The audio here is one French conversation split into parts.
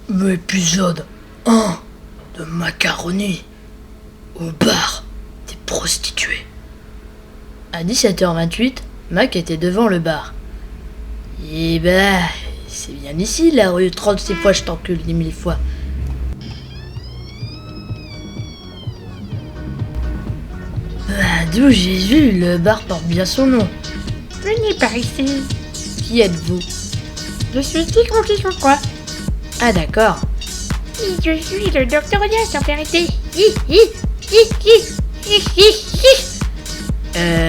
Épisode 1 de Macaroni au bar des prostituées. À 17h28, Mac était devant le bar. Et c'est bien ici la rue 36 fois je t'encule 10 000 fois. D'où j'ai vu, le bar porte bien son nom. Venez par ici. Qui êtes-vous? Je suis quoi? Ah d'accord. Je suis le docteur Diaz en vérité.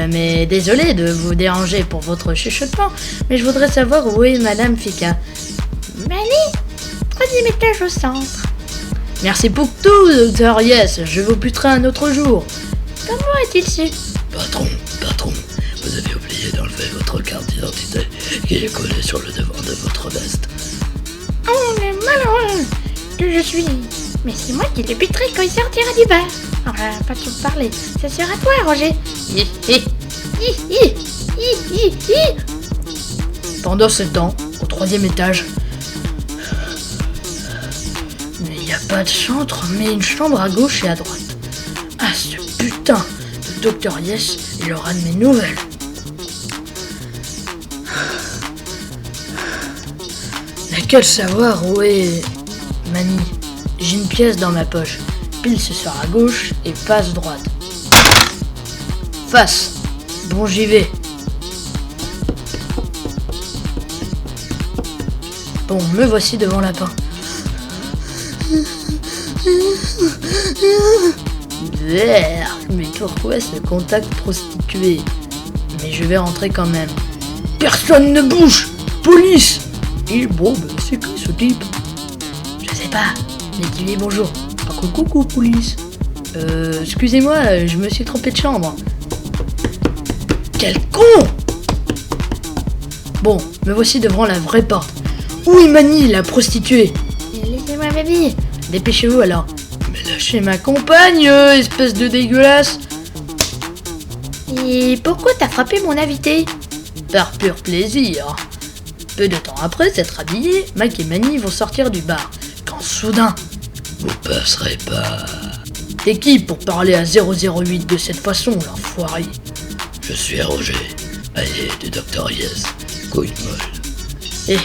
Mais désolé de vous déranger pour votre chuchotement, mais je voudrais savoir où est Madame Fika. Allez, 3e étage au centre. Merci pour tout, docteur Yes, je vous buterai un autre jour. Comment a-t-il su? Patron, vous avez oublié d'enlever votre carte d'identité qui est collée sur le devant de votre veste. Oh, le malheureux que je suis. Mais c'est moi qui le buterai quand il sortira du bar. On va pas tout parler, ça sera toi, Roger. Pendant ce temps, au 3e étage, mais il n'y a pas de chantre, mais une chambre à gauche et à droite. Ah, ce putain de Dr Yes, il aura de mes nouvelles. Laquelle savoir où est Mani? J'ai une pièce dans ma poche. Pile ce soir à gauche et passe droite. Face. Bon, j'y vais. Bon, me voici devant Lapin. Mais pourquoi ce contact prostitué? Mais je vais rentrer quand même. Personne ne bouge! Police! Et bon, c'est qui ce type? Je sais pas, mais dis-lui bonjour. Ah, coucou, police. Excusez-moi, je me suis trompé de chambre. Quel con! Bon, me voici devant la vraie porte. Où est Mani, la prostituée? Laissez-moi baby. Dépêchez-vous alors. Mais lâchez ma compagne, espèce de dégueulasse. Et pourquoi t'as frappé mon invité? Par pur plaisir. Peu de temps après s'être habillés, Mac et Mani vont sortir du bar. Quand soudain... Vous passerez pas. T'es qui pour parler à 008 de cette façon, l'enfoiré? Je suis Roger, allié du Dr Yes, couille molle.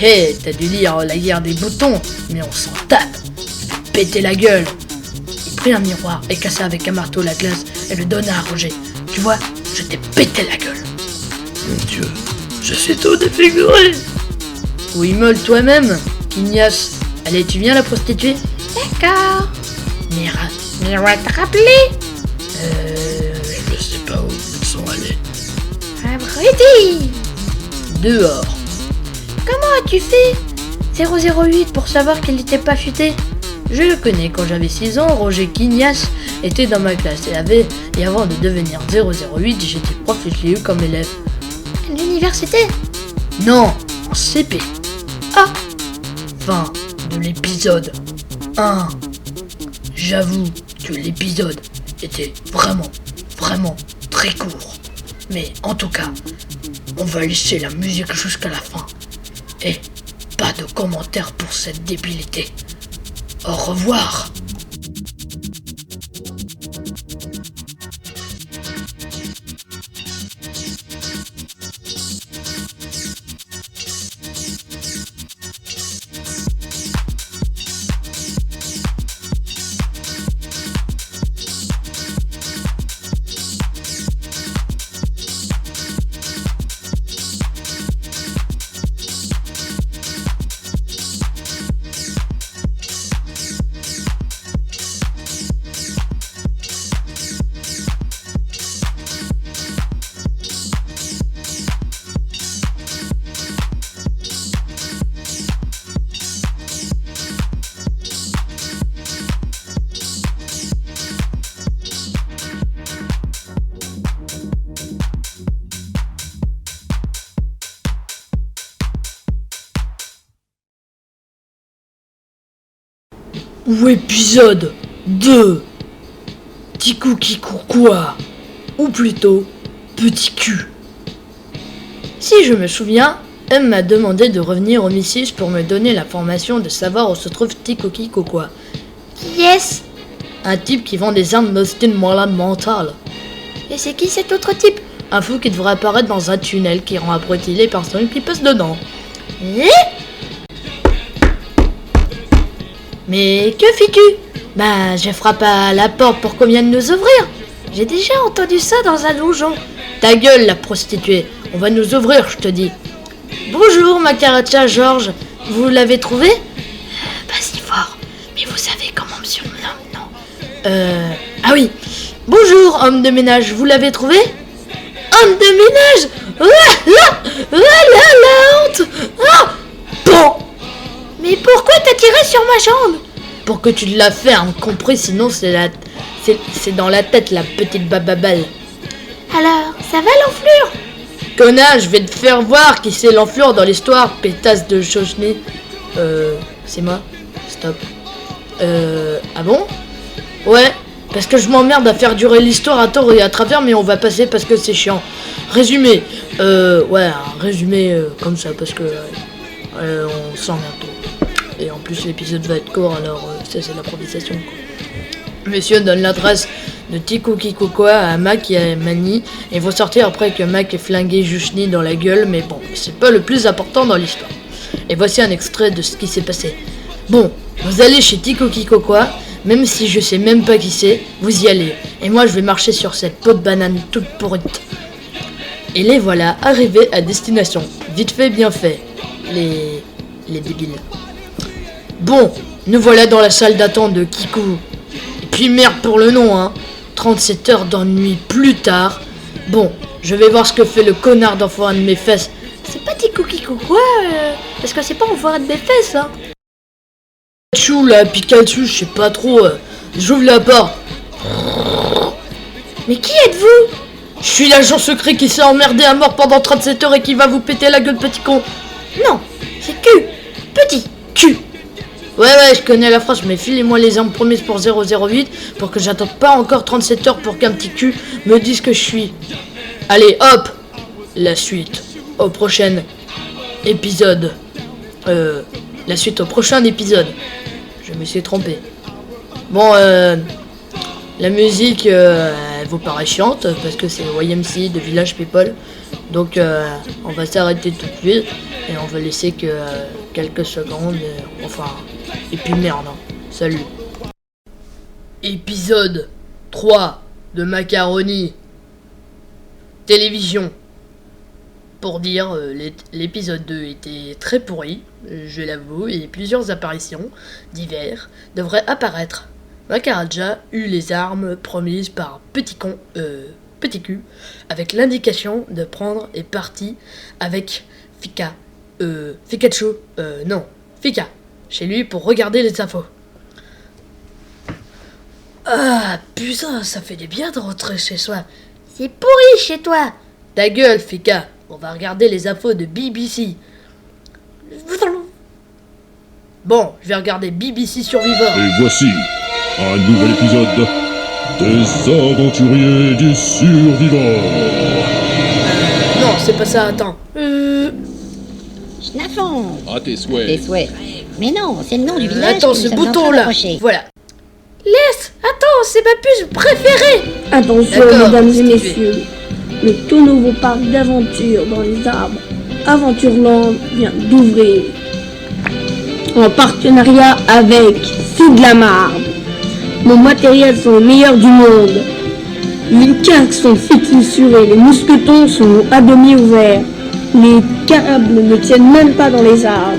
T'as dû lire La guerre des boutons, mais on s'en tape. Je vais péter la gueule. Il prit un miroir et cassa avec un marteau la glace et le donna à Roger. Tu vois, je t'ai pété la gueule. Mon Dieu, je suis tout défiguré. Oui, molle toi-même, Ignace. Allez, tu viens la prostituée? D'accord. Mais on va te rappeler. Je sais pas où ils sont allés. Abruti. Dehors. Comment as-tu fait 008 pour savoir qu'il n'était pas futé? Je le connais, quand j'avais 6 ans, Roger Quignas était dans ma classe et avant de devenir 008, j'étais prof et je l'ai eu comme élève. À l'université? Non, en CP. Ah. Fin de l'épisode 1. J'avoue que l'épisode était vraiment très court. Mais en tout cas, on va laisser la musique jusqu'à la fin. Et pas de commentaires pour cette débilité. Au revoir. Ou épisode 2. Petit cookie quoi? Ou plutôt, petit cul. Si je me souviens, M m'a demandé de revenir au Missis pour me donner l'information de savoir où se trouve Tikoki Kokwa. Qui est-ce? Un type qui vend des armes dans une malade mentale. Et c'est qui cet autre type? Un fou qui devrait apparaître dans un tunnel qui rend abrutis les personnes qui passent dedans. Mais que fais-tu? Bah, je frappe à la porte pour qu'on vienne nous ouvrir. J'ai déjà entendu ça dans un donjon. Ta gueule, la prostituée. On va nous ouvrir, je te dis. Bonjour, Macaracha Georges. Vous l'avez trouvé? Pas si fort. Mais vous savez comment me surnomme, non? Ah oui. Bonjour, homme de ménage. Vous l'avez trouvé? Homme de ménage? La honte. Ah bon. Mais pourquoi t'as tiré sur ma jambe? Pour que tu te la fermes, compris, sinon c'est dans la tête, la petite bababalle. Alors, ça va l'enflure? Connard, je vais te faire voir qui c'est l'enflure dans l'histoire, pétasse de Chochny. C'est moi? Stop. Ah bon? Ouais, parce que je m'emmerde à faire durer l'histoire à tort et à travers, mais on va passer parce que c'est chiant. Résumé. Ouais, un résumé comme ça, parce que on s'emmerde trop. Et en plus, l'épisode va être court, alors ça, c'est l'improvisation, quoi. Monsieur donne l'adresse de Tikoki Kokwa à Mac et à Mani, et vont sortir après que Mac ait flingué Jushni dans la gueule, mais bon, c'est pas le plus important dans l'histoire. Et voici un extrait de ce qui s'est passé. Bon, vous allez chez Tikoki Kokwa, même si je sais même pas qui c'est, vous y allez. Et moi, je vais marcher sur cette peau de banane toute pourrite. Et les voilà arrivés à destination. Vite fait, bien fait. Les débiles. Bon, nous voilà dans la salle d'attente de Kiku. Et puis merde pour le nom, hein. 37 heures d'ennui plus tard. Bon, je vais voir ce que fait le connard d'enfoiré de mes fesses. C'est pas Tikoki Kokwa, parce que c'est pas enfoiré de mes fesses, hein. Pikachu là, Pikachu, je sais pas trop. J'ouvre la porte. Mais qui êtes-vous? Je suis l'agent secret qui s'est emmerdé à mort pendant 37 heures et qui va vous péter la gueule, petit con. Non, c'est cul. Petit cul. Ouais, je connais la phrase, mais filez-moi les armes promises pour 008 pour que j'attende pas encore 37 heures pour qu'un petit cul me dise que je suis. Allez, hop. La suite au prochain épisode. La suite au prochain épisode. Je me suis trompé. Bon, la musique, elle vous paraît chiante parce que c'est YMC de Village People. Donc, on va s'arrêter tout de suite et on va laisser que quelques secondes. Et puis merde, hein. Salut. Épisode 3 de Macaroni. Télévision. Pour dire, l'épisode 2 était très pourri, je l'avoue, et plusieurs apparitions divers devraient apparaître. Macaraja eut les armes promises par Petit Cul, avec l'indication de prendre et parti avec Fika, chez lui pour regarder les infos. Ah putain, ça fait du bien de rentrer chez soi. C'est pourri chez toi. Ta gueule, Fika. On va regarder les infos de BBC. Bon, je vais regarder BBC Survivor. Et voici un nouvel épisode des aventuriers du Survivor. Non, c'est pas ça, attends. Schnaffon. À tes souhaits. Tes souhaits. Mais non, c'est le nom du village. Attends, que ce nous sommes en train bouton-là. d'approcher. Voilà. Laisse. Attends, c'est ma puce préférée. Attention, D'accord, mesdames et qu'est-ce que tu messieurs, le tout nouveau parc d'aventure dans les arbres, Aventureland, vient d'ouvrir. En partenariat avec Siglamarde. Nos matériels sont les meilleurs du monde. Les casques sont fissurés, les mousquetons sont à demi ouverts. Les câbles ne tiennent même pas dans les arbres.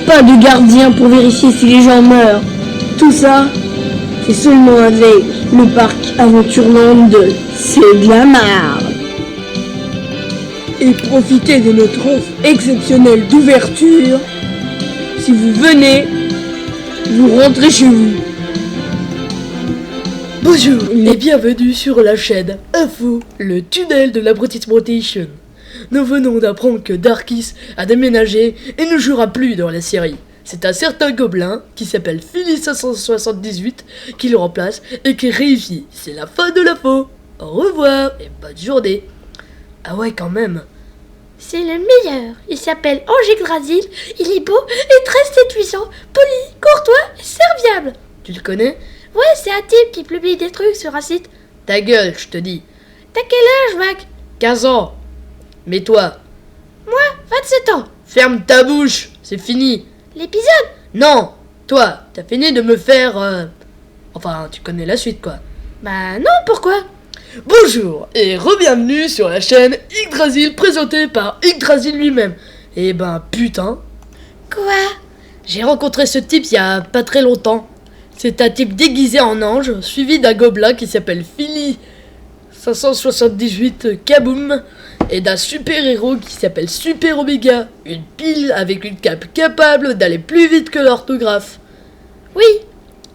Pas de gardien pour vérifier si les gens meurent. Tout ça, c'est seulement avec le parc Aventureland de Siglamarde. Et profitez de notre offre exceptionnelle d'ouverture. Si vous venez, vous rentrez chez vous. Bonjour et bienvenue sur la chaîne Info, le tunnel de l'abrutissement. Nous venons d'apprendre que Darkis a déménagé et ne jouera plus dans la série. C'est un certain gobelin qui s'appelle Philly 578 qui le remplace et qui réussit. C'est la fin de l'info. Au revoir et bonne journée. Ah ouais, quand même. C'est le meilleur. Il s'appelle Ange Yggdrasil. Il est beau et très séduisant, poli, courtois et serviable. Tu le connais? Ouais, c'est un type qui publie des trucs sur un site. Ta gueule, je te dis. T'as quel âge, Mac? 15 ans. Mais toi? Moi, 27 ans. Ferme ta bouche, c'est fini. L'épisode? Non, toi, t'as fini de me faire... Enfin, tu connais la suite, quoi. Bah non, pourquoi? Bonjour et re-bienvenue sur la chaîne Yggdrasil présentée par Yggdrasil lui-même. Et ben putain, Quoi? j'ai rencontré ce type il y a pas très longtemps. C'est un type déguisé en ange, suivi d'un gobelin qui s'appelle Philly 578 Kaboom et d'un super-héros qui s'appelle Super Omega, une pile avec une cape capable d'aller plus vite que l'orthographe. Oui,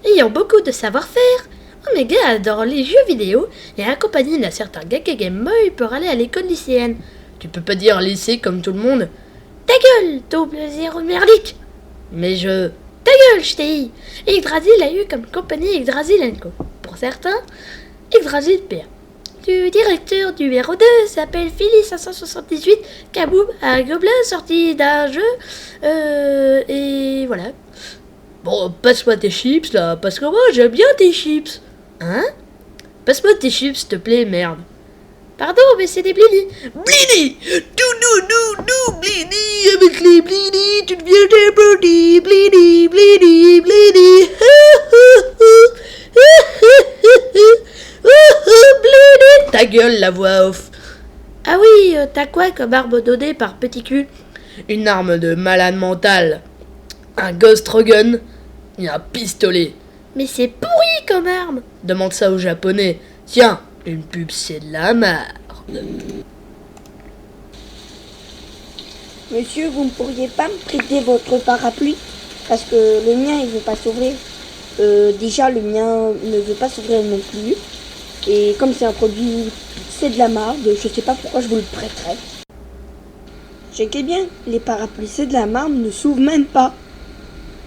ayant beaucoup de savoir-faire, Omega adore les jeux vidéo et accompagné d'un certain Gaga Game Boy pour aller à l'école lycéenne. Tu peux pas dire lycée comme tout le monde. Ta gueule, double zéro merdique! Mais je... Ta gueule, je t'ai dit! Yggdrasil a eu comme compagnie Yggdrasil & Co. Pour certains, Yggdrasil PA. Le directeur du numéro 2 s'appelle Philly 578 Kaboom, un gobelin sorti d'un jeu. Et voilà. Bon, passe-moi tes chips là, parce que moi j'aime bien tes chips. Hein? Passe-moi tes chips s'il te plaît, merde. Pardon, mais c'est des blinis. Blini! Nous, Blini! Avec les Blini, tu deviens des Brody! Blini, Blini, Blini! Blini! Ta gueule, la voix off! Ah oui, t'as quoi comme arme donnée par petit cul? Une arme de malade mental, un ghost gun et un pistolet. Mais c'est pourri comme arme. Demande ça aux japonais. Tiens, une pub c'est de la merde. Monsieur, vous ne pourriez pas me prêter votre parapluie? Parce que le mien, il veut pas s'ouvrir. Déjà, le mien ne veut pas s'ouvrir non plus. Et comme c'est un produit, c'est de la marde, je sais pas pourquoi je vous le prêterais. Checkez bien, les parapluies c'est de la marde ne s'ouvrent même pas.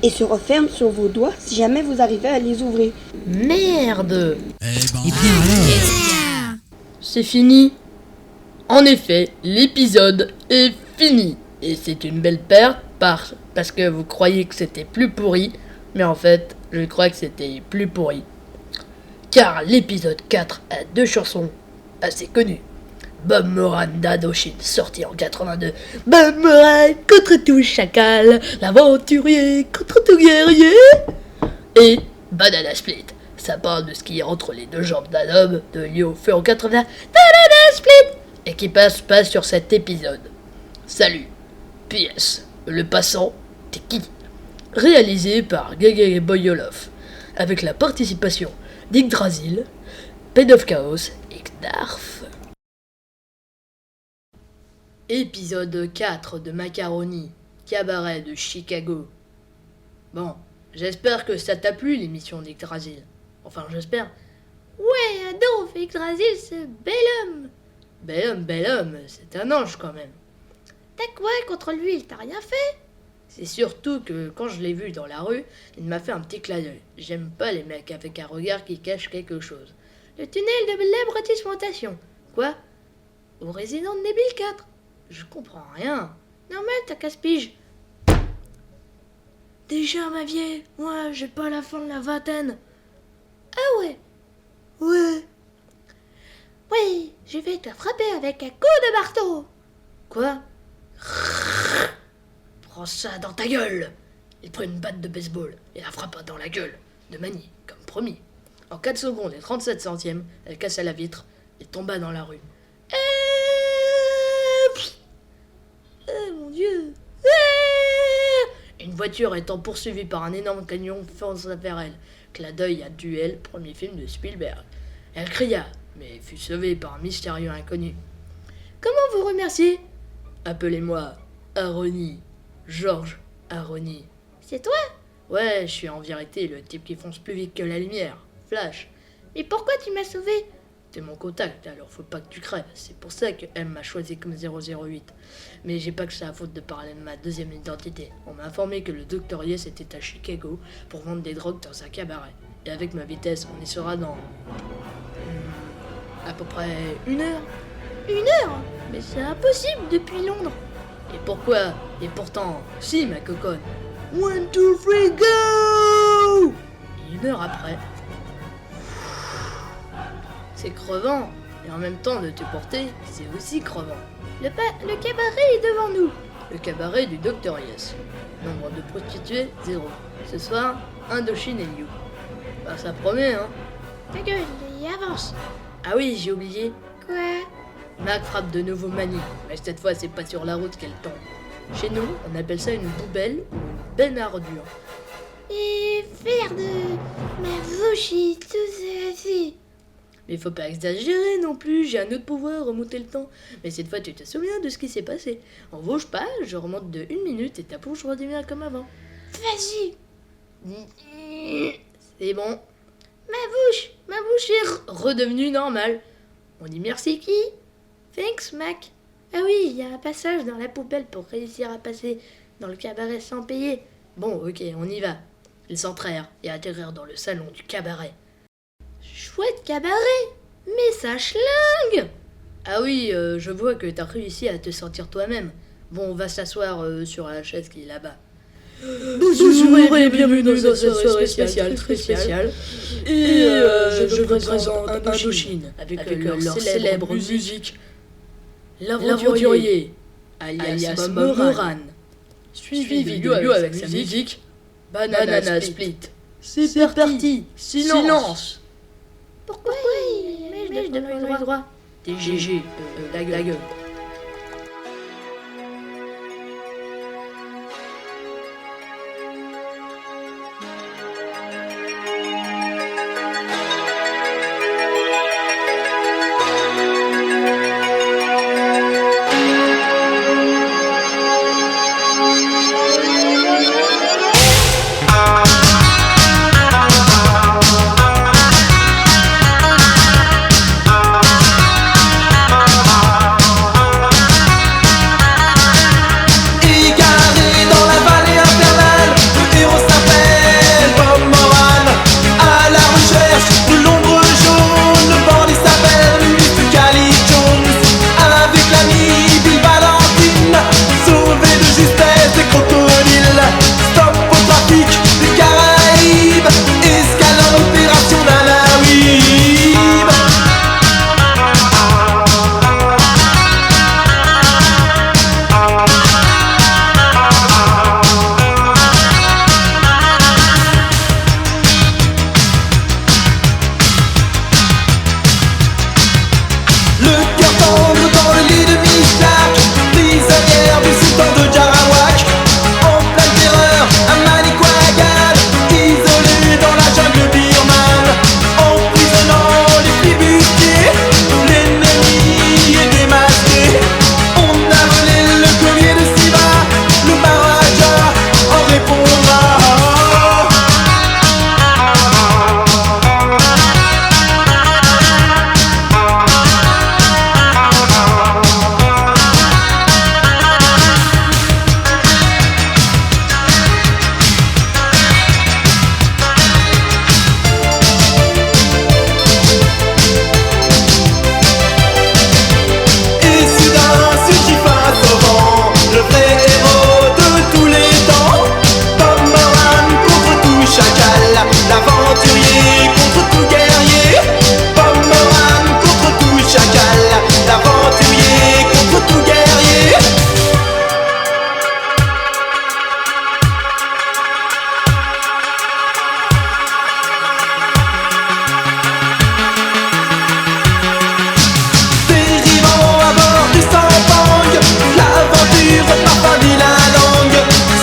Et se referment sur vos doigts si jamais vous arrivez à les ouvrir. Merde! Eh bien alors. C'est fini. En effet, l'épisode est fini. Et c'est une belle perte parce que vous croyez que c'était plus pourri. Mais en fait, je crois que c'était plus pourri. Car l'épisode 4 a 2 chansons assez connues. Bob Moran d'Indochine, sorti en 82. Bob Moran contre tout chacal, l'aventurier contre tout guerrier. Et Banana Split, ça parle de ce qui est entre les deux jambes d'un homme, de lieu au feu en 80. Banana Split. Et qui passe pas sur cet épisode. Salut. PS. Le passant, t'es qui? Réalisé par Gaga Boyolov, avec la participation d'Yggdrasil, Pen of Chaos et Knarf. Épisode 4 de Macaroni, cabaret de Chicago. Bon, j'espère que ça t'a plu l'émission d'Yggdrasil. Enfin, j'espère. Ouais, Adolphe, Yggdrasil, ce bel homme, c'est un ange quand même. T'as quoi contre lui? Il t'a rien fait? C'est surtout que quand je l'ai vu dans la rue, il m'a fait un petit clin d'œil. J'aime pas les mecs avec un regard qui cache quelque chose. Le tunnel de l'abrutissement. Quoi? Au Resident Evil 4? Je comprends rien. Normal, t'as casse-pige. Déjà ma vieille, moi j'ai pas la fin de la vingtaine. Ah ouais? Ouais. Oui, je vais te frapper avec un coup de marteau. Quoi? Prends ça dans ta gueule. Il prend une batte de baseball et la frappa dans la gueule, de manie, comme promis. En 4 secondes et 37 centièmes, elle cassa la vitre et tomba dans la rue. Mon Dieu. Une voiture étant poursuivie par un énorme camion fonce vers elle. Clin d'œil à Duel, premier film de Spielberg. Elle cria, mais fut sauvée par un mystérieux inconnu. Comment vous remercier? Appelez-moi Aroni. Georges Aroni. C'est toi? Ouais, je suis en vérité le type qui fonce plus vite que la lumière. Flash. Mais pourquoi tu m'as sauvé? T'es mon contact, alors faut pas que tu crèves. C'est pour ça que M m'a choisi comme 008. Mais j'ai pas que ça à faute de parler de ma deuxième identité. On m'a informé que le Dr Yes était à Chicago pour vendre des drogues dans un cabaret. Et avec ma vitesse, on y sera dans... à peu près 1 heure. 1 heure? Mais c'est impossible depuis Londres. Et pourquoi? Et pourtant, si ma coconne. 1, 2, 3, go! Et 1 heure après. C'est crevant. Et en même temps, de te porter, c'est aussi crevant. Le cabaret est devant nous. Le cabaret du Dr Yes. Nombre de prostituées, 0. Ce soir, Indochine et You. Bah ça promet, hein. Ta gueule, et avance. Ah oui, j'ai oublié. Quoi? Mac frappe de nouveau Mani, mais cette fois c'est pas sur la route qu'elle tombe. Chez nous, on appelle ça une poubelle ou une benne à ordures. Et faire de ma bouche tout ça. Mais faut pas exagérer non plus, j'ai un autre pouvoir, remonter le temps. Mais cette fois tu te souviens de ce qui s'est passé. On bouge pas, je remonte de 1 minute et ta bouche redevient comme avant. Vas-y. C'est bon. Ma bouche est Redevenue normale. On dit merci qui? Thanks, Mac. Ah oui, il y a un passage dans la poubelle pour réussir à passer dans le cabaret sans payer. Bon, ok, on y va. Ils s'entrairent et atterrirent dans le salon du cabaret. Chouette cabaret, mais ça schlingue. Ah oui, je vois que t'as réussi à te sentir toi-même. Bon, on va s'asseoir sur la chaise qui est là-bas. Bonjour et bienvenue dans cette soirée spéciale, très spéciale. Et je vous présente Indochine avec leur célèbre musique. L'aventurier, alias Moran, suivi de You avec sa musique Banana Split. C'est parti, silence. Pourquoi il mèche devant le droit? T'es GG, la gueule.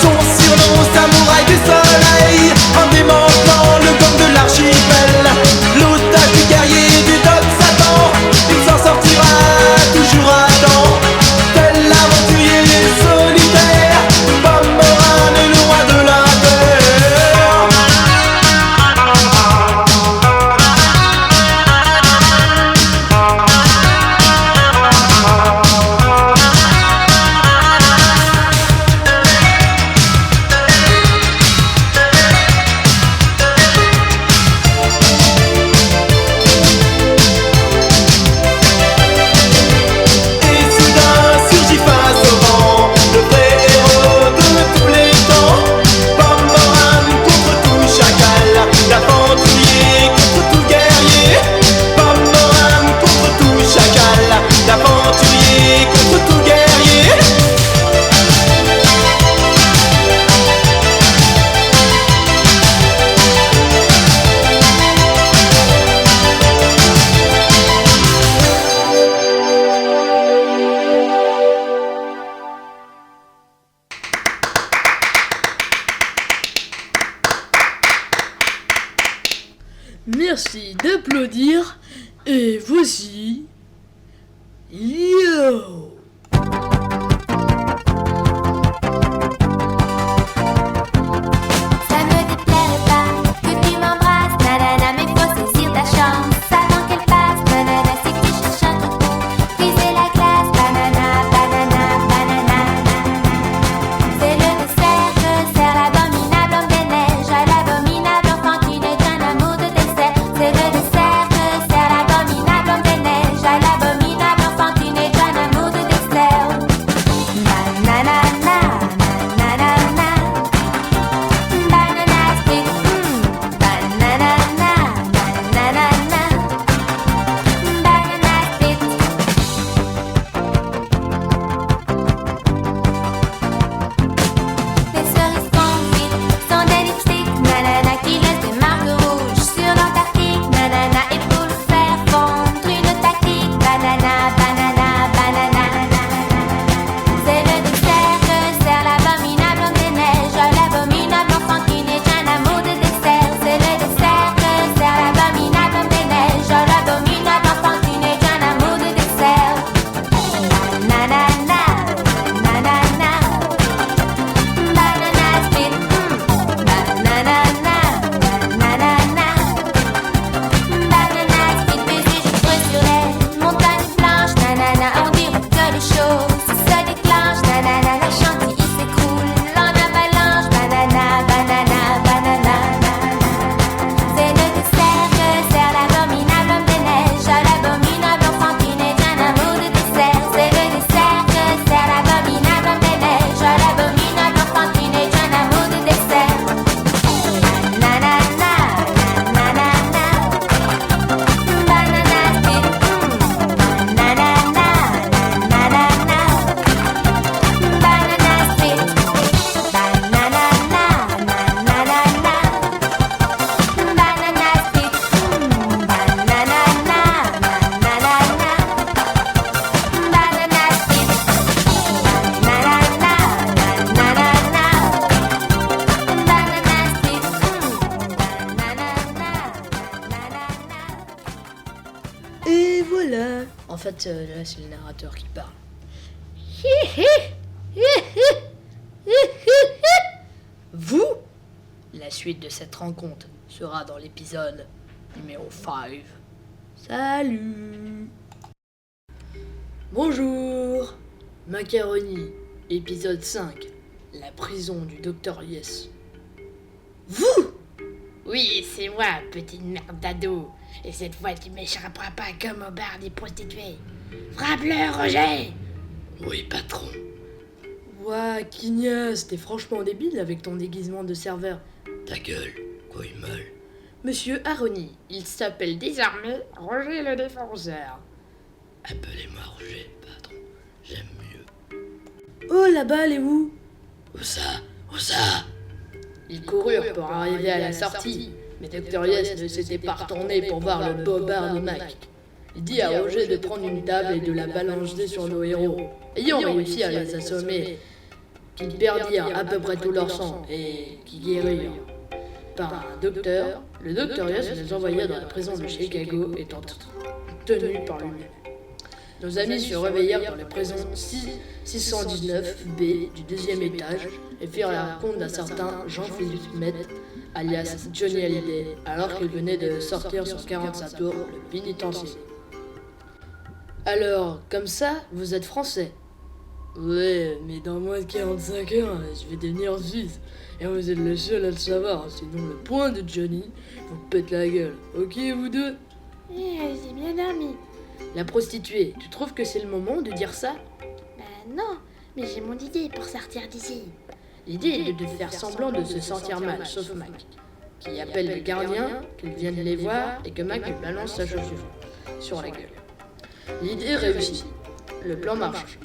Son surnom, samouraï du soleil, en démantelant le gang de l'archi. Merci d'applaudir. Et voici... Yo! Ça me déplairait pas que tu m'embrasses, nanana, mais faut saisir ta chance avant qu'elle passe, nanana, si tu cherches un truc pour briser la glace, banana, banana, banana, c'est le dessert que sert l'abominable homme des neiges à l'abominable enfant qui n'est qu'un amour de dessert. C'est le dessert que sert l'abominable homme des neiges à l'abominable enfant qui n'est qu'un amour de dessert. Banana, banana split, banana, banana split. Les cerises confites sont des lipsticks, nanana, qui laissent des marques rouges sur l'Antarctique, nanana, et pour le faire fondre une tactique, banana, banana, banana. C'est le dessert que sert l'abominable homme des neiges à l'abominable enfant qui n'est qu'un amour de dessert. C'est le dessert que sert l'abominable homme des neiges à l'abominable enfant qui n'est qu'un amour de dessert. Banana, banana, banana split, banana, banana split. Puis je creuse sur les montagnes blanches, nanana, on dirait que les choses se déclenchent, nanana, la chantilly s'écroule en avalanche, banana, banana, banana. C'est le dessert que sert l'abominable homme des neiges à l'abominable enfant qui n'est qu'un amour de dessert. C'est le dessert que sert l'abominable homme des neiges à l'abominable enfant qui n'est qu'un amour de dessert. Banana, banana split, banana, banana split, banana, banana split, banana split, Et voilà. En fait, là, c'est le narrateur qui parle. Vous? La suite de cette rencontre sera dans l'épisode numéro 5. Salut! Bonjour! Macaroni, épisode 5. La prison du Dr. Yes. Vous? Oui, c'est moi, petite merde d'ado. Et cette fois, tu m'échapperas pas comme au bar des prostituées. Frappe-le, Roger! Oui, patron. Ouah, Quignasse, t'es franchement débile avec ton déguisement de serveur. Ta gueule, quoi il meule. Monsieur Aroni, il s'appelle Désormais, Roger le défenseur. Appelez-moi Roger, patron. J'aime mieux. Oh, la balle est où? Où ça? Où ça? Ils coururent pour arriver à la sortie, mais Dr. Yes ne s'était pas retourné pour voir le bobard de Mac. Il dit à Roger de prendre une table et de la balancer sur nos héros. Ayant réussi à les assommer, qu'ils perdirent à peu près tout leur sang et qui guérirent par un docteur, le Dr. Yes les envoya dans la prison de Chicago étant tenu par lui-même. Nos amis se réveillèrent dans la prison 619B du deuxième étage et firent la rencontre d'un certain Jean-Philippe Met, alias Johnny Hallyday, alors qu'il venait de sortir sur 45 tours le pénitencier. Alors, comme ça, vous êtes français? Ouais, mais dans moins de 45 heures, je vais devenir suisse. Et vous êtes le seul à le savoir, sinon le point de Johnny vous pète la gueule. Ok, vous deux? J'ai bien dormi. La prostituée, tu trouves que c'est le moment de dire ça? Bah non, mais j'ai mon idée pour sortir d'ici. L'idée est de faire semblant de se sentir mal, sauf Mac, qui appelle le gardien, qu'il vienne les voir et que Mac lui balance sa chaussure sur la gueule. L'idée réussit. Le plan marche.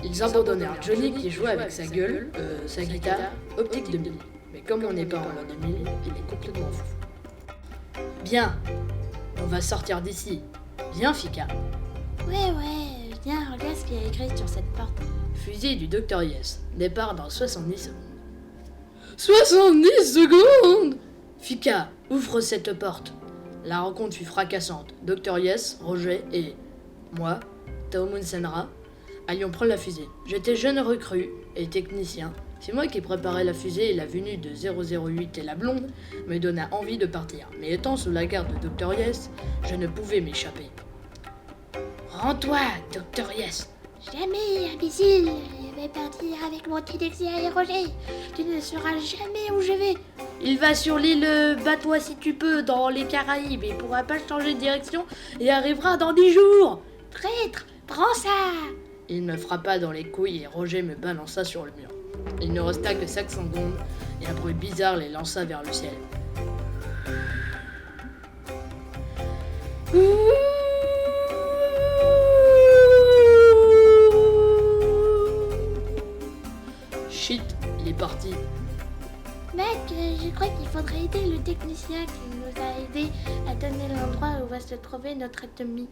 Ils abandonnèrent Johnny qui jouait avec sa gueule, sa guitare, optique 2000. Mais comme on n'est pas en l'an 2000, il est complètement fou. Bien, on va sortir d'ici. Viens, Fika. Ouais, viens, regarde ce qu'il y a écrit sur cette porte. Fusil du Dr. Yes. Départ dans 70 secondes. 70 secondes? Fika, ouvre cette porte. La rencontre fut fracassante. Dr Yes, Roger et moi, Taomun Senra, allions prendre la fusée. J'étais jeune recrue et technicien. C'est moi qui préparais la fusée et la venue de 008 et la blonde me donna envie de partir. Mais étant sous la garde de Dr Yes, je ne pouvais m'échapper. Rends-toi, Dr Yes. Jamais, imbécile. Je vais partir avec mon Tidexia et Roger. Tu ne sauras jamais où je vais. Il va sur l'île Bats-toi si tu peux dans les Caraïbes et pourra pas changer de direction et arrivera dans 10 jours. Traître, prends ça. Il me frappa dans les couilles et Roger me balança sur le mur. Il ne resta que 5 secondes et un bruit bizarre les lança vers le ciel. Shit, il est parti. Mec, je crois qu'il faudrait aider le technicien qui nous a aidés à donner l'endroit où va se trouver notre ennemi.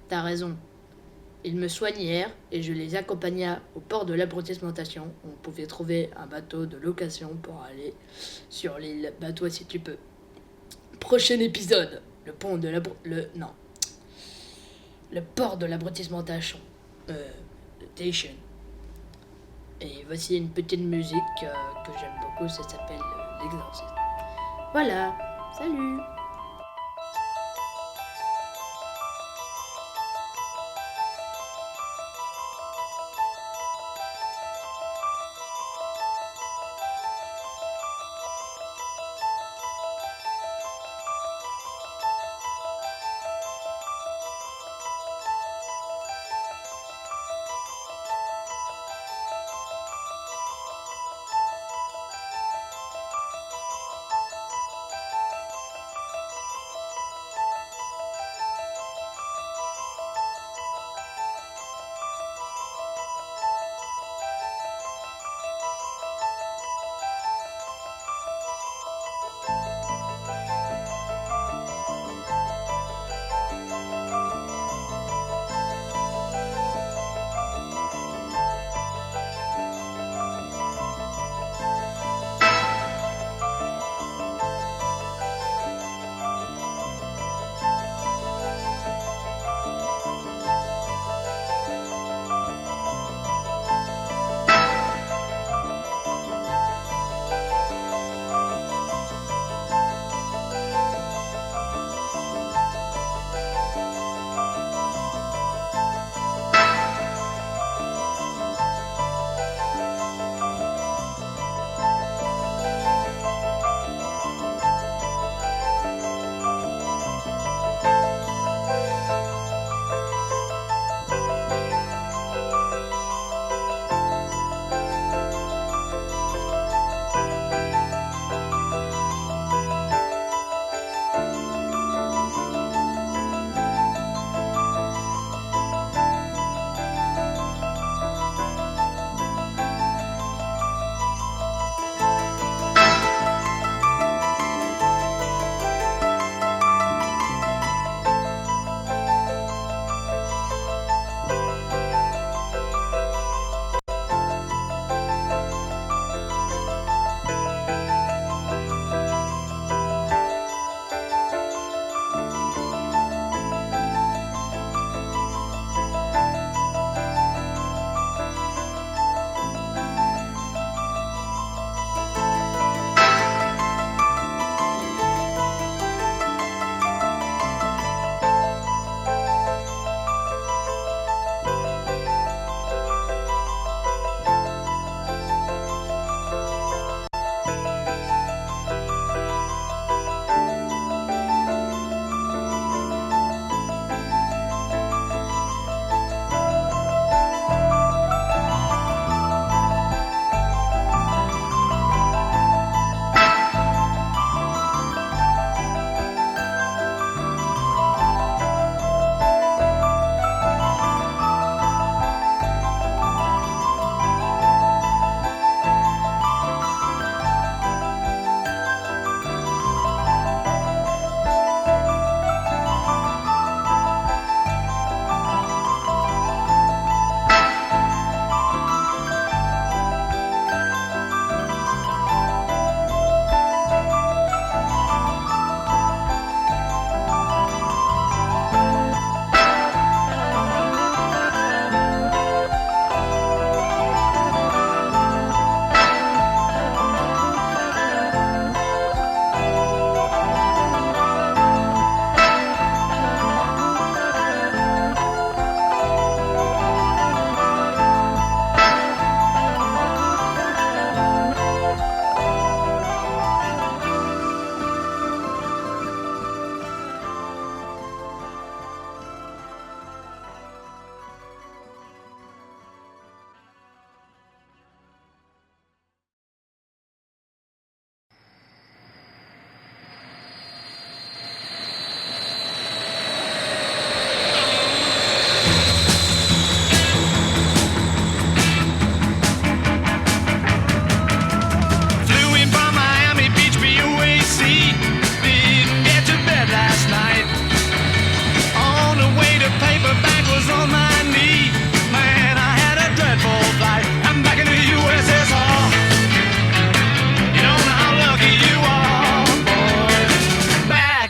T'as raison. Ils me soignèrent et je les accompagna au port de l'abrutissement-station où on pouvait trouver un bateau de location pour aller sur l'île Bats-toi si tu peux. Prochain épisode, le port de l'abrutissement-station. Station. Et voici une petite musique que j'aime beaucoup, ça s'appelle L'Exorciste. Voilà, salut!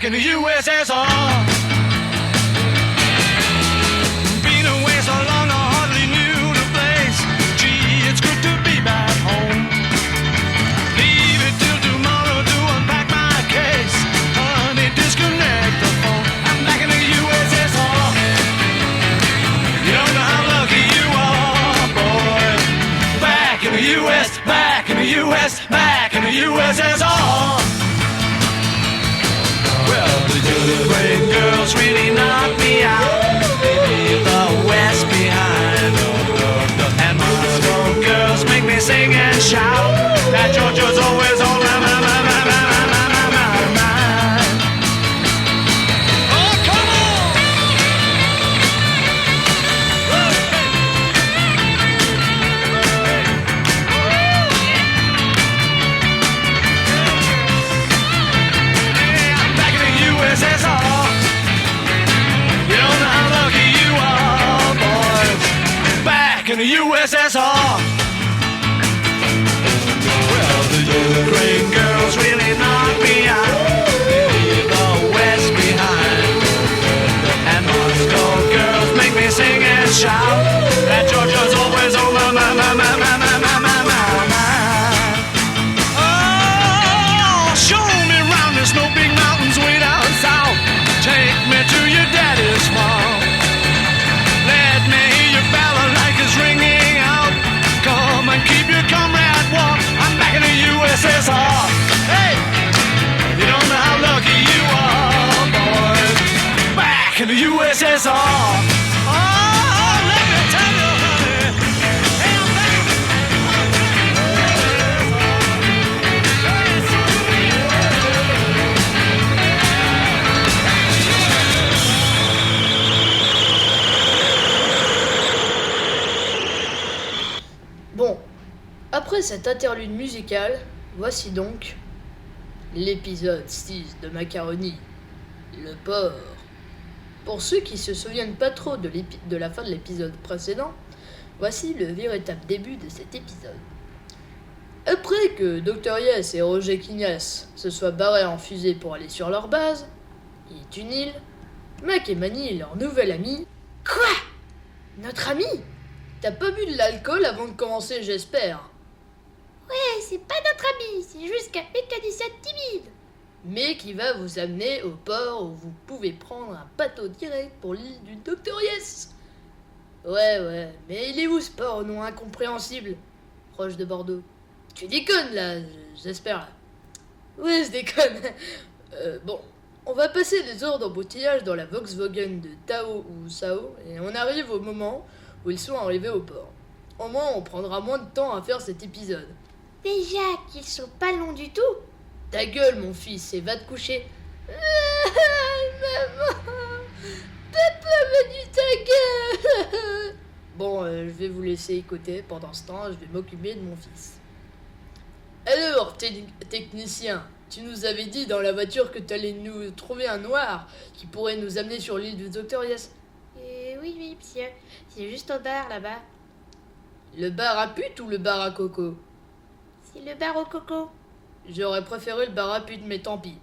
in the USSR. Been away so long I hardly knew the place. Gee, it's good to be back home. Leave it till tomorrow to unpack my case. Honey, disconnect the phone. I'm back in the USSR. You don't know how lucky you are, boy. Back in the US, back in the US, back in the USSR. Well, the great girls really knock me out. They leave the West behind. And Moscow girls make me sing and shout. That Georgia's always on my mind. Oh, come on! I'm back in the USSR. You don't know how lucky you are, boys. Back in the USSR. Well, the Ukraine girls really knock me out. They leave the West behind. And Moscow girls make me sing and shout. That Georgia's always on my mind. Oh, show me round, there's no big mountains way down south. Take me to your daddy's farm. Let me hear your balalaikas ringing out. Come and keep your comrade warm. I'm back in the USSR. Hey, you don't know how lucky you are, boys. Back in the USSR. Oh, let me tell you, honey. Hey, I'm back. Bon, après cette interlude musicale, voici donc l'épisode 6 de Macaroni, le porc. Pour ceux qui se souviennent pas trop de la fin de l'épisode précédent, voici le véritable début de cet épisode. Après que Dr. Yes et Roger Quignas se soient barrés en fusée pour aller sur leur base, qui est une île, Mac et Manny, leur nouvel ami... Quoi? Notre ami? T'as pas bu de l'alcool avant de commencer, j'espère. Ouais, c'est pas notre ami, c'est juste qu'un mécanicien timide. Mais qui va vous amener au port où vous pouvez prendre un bateau direct pour l'île du Dr. Yes. Ouais, mais il est où ce port au nom incompréhensible? Proche de Bordeaux. Tu déconnes là, j'espère. Ouais, je déconne. Bon, on va passer des heures d'embouteillage dans la Volkswagen de Tao ou Sao et on arrive au moment où ils sont arrivés au port. Au moins, on prendra moins de temps à faire cet épisode. Mais Jacques, ils sont pas longs du tout. Ta gueule, mon fils, et va te coucher. Maman, papa m'a dit ta gueule. Bon, je vais vous laisser écouter. Pendant ce temps, je vais m'occuper de mon fils. Alors, technicien, tu nous avais dit dans la voiture que tu allais nous trouver un noir qui pourrait nous amener sur l'île du Dr. Yes. Oui, monsieur. C'est juste au bar, là-bas. Le bar à pute ou le bar à coco? C'est le bar au coco. J'aurais préféré le bar à pute, mais tant pis.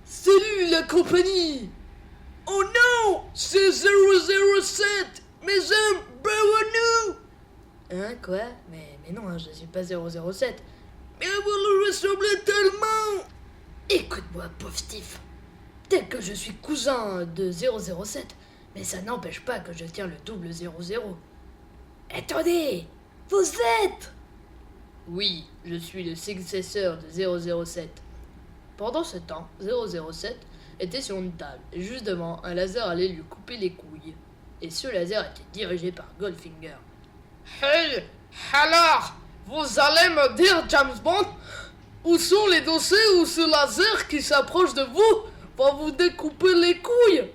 Salut la compagnie! Oh non! C'est 007! Mes hommes, bravo nous! Hein, quoi? Mais non, hein, je suis pas 007. Mais vous le ressemblez tellement! Écoute-moi, pauvre Steve. Peut-être que je suis cousin de 007, mais ça n'empêche pas que je tiens le double 00. Attendez! Vous êtes... Oui, je suis le successeur de 007. Pendant ce temps, 007 était sur une table, et juste devant, un laser allait lui couper les couilles. Et ce laser était dirigé par Goldfinger. Hey! Alors, vous allez me dire, James Bond, où sont les dossiers où ce laser qui s'approche de vous va vous découper les couilles?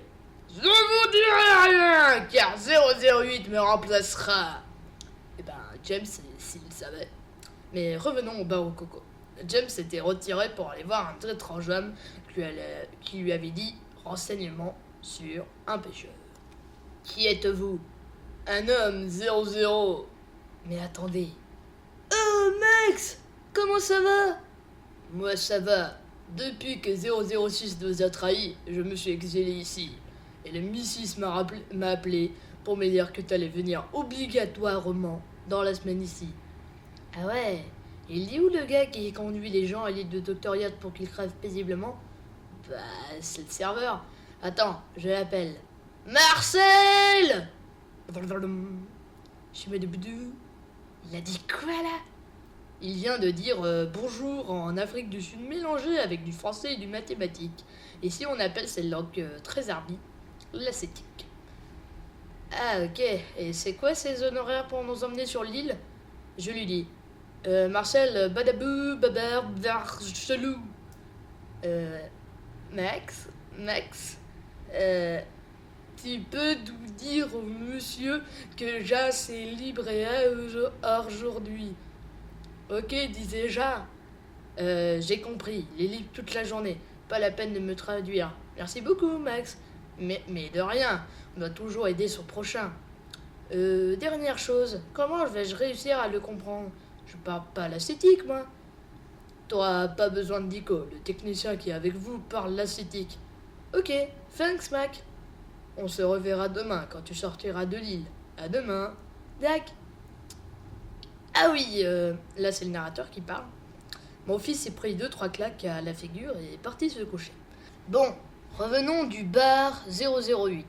Je vous dirai rien, car 008 me remplacera. Eh ben, James, s'il le savait. Mais revenons au bar au coco. James s'était retiré pour aller voir un très étrange homme qui lui avait dit renseignement sur un pêcheur. Qui êtes-vous? Un homme 00. Mais attendez. Oh Max, comment ça va? Moi ça va. Depuis que 006 nous a trahis, je me suis exilé ici. Et le Missis m'a appelé pour me dire que t'allais venir obligatoirement dans la semaine ici. Ah ouais, il dit où le gars qui conduit les gens à l'île de Doctoriat pour qu'ils crèvent paisiblement? Bah, c'est le serveur. Attends, je l'appelle. Marcel! Il a dit quoi là? Il vient de dire bonjour en Afrique du Sud mélangé avec du français et du mathématique. Et si on appelle cette langue très arbi, l'ascétique. Ah ok, et c'est quoi ces honoraires pour nous emmener sur l'île? Je lui dis Marcel, badabou, babar, dar, chelou. Max, tu peux nous dire au monsieur que Jas est libre et aujourd'hui. Ok, disait Jas. J'ai compris, il est libre toute la journée. Pas la peine de me traduire. Merci beaucoup, Max. Mais de rien, on doit toujours aider son prochain. Dernière chose, comment vais-je réussir à le comprendre? Je parle pas l'ascétique, moi. T'auras pas besoin de Dico, le technicien qui est avec vous parle l'ascétique. Ok, thanks, Mac. On se reverra demain quand tu sortiras de l'île. À demain. Dac. Ah oui, là c'est le narrateur qui parle. Mon fils s'est pris 2-3 claques à la figure et est parti se coucher. Bon, revenons du bar 008.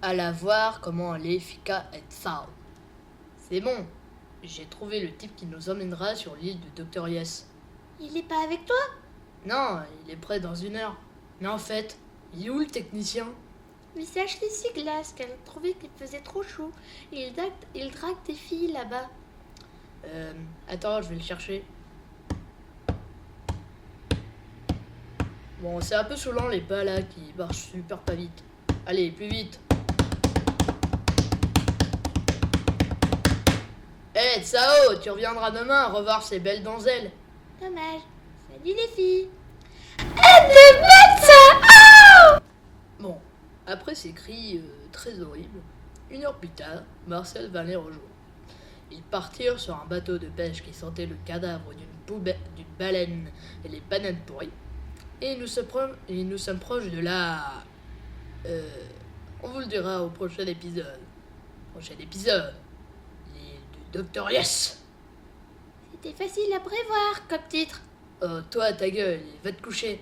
Alla voir comment allait Fika et Tsao. C'est bon, j'ai trouvé le type qui nous emmènera sur l'île de Dr. Yes. Il est pas avec toi? Non, il est prêt dans 1 heure. Mais en fait, il est où le technicien? Mais c'est Ashley Siglas qu'elle a trouvé qu'il faisait trop chaud. Il drague des filles là-bas. Attends, je vais le chercher. Bon, c'est un peu saoulant les pas là qui marchent super pas vite. Allez, plus vite. Hé, Tsao, tu reviendras demain revoir ces belles donzelles. Dommage. Salut les filles. Bon, après ces cris très horribles, 1 heure plus tard, Marcel vint les rejoindre. Ils partirent sur un bateau de pêche qui sentait le cadavre d'une baleine et les bananes pourries. Et nous sommes proches de là. On vous le dira au prochain épisode. L'île du Dr. Yes. C'était facile à prévoir comme titre. Oh, toi, ta gueule, va te coucher.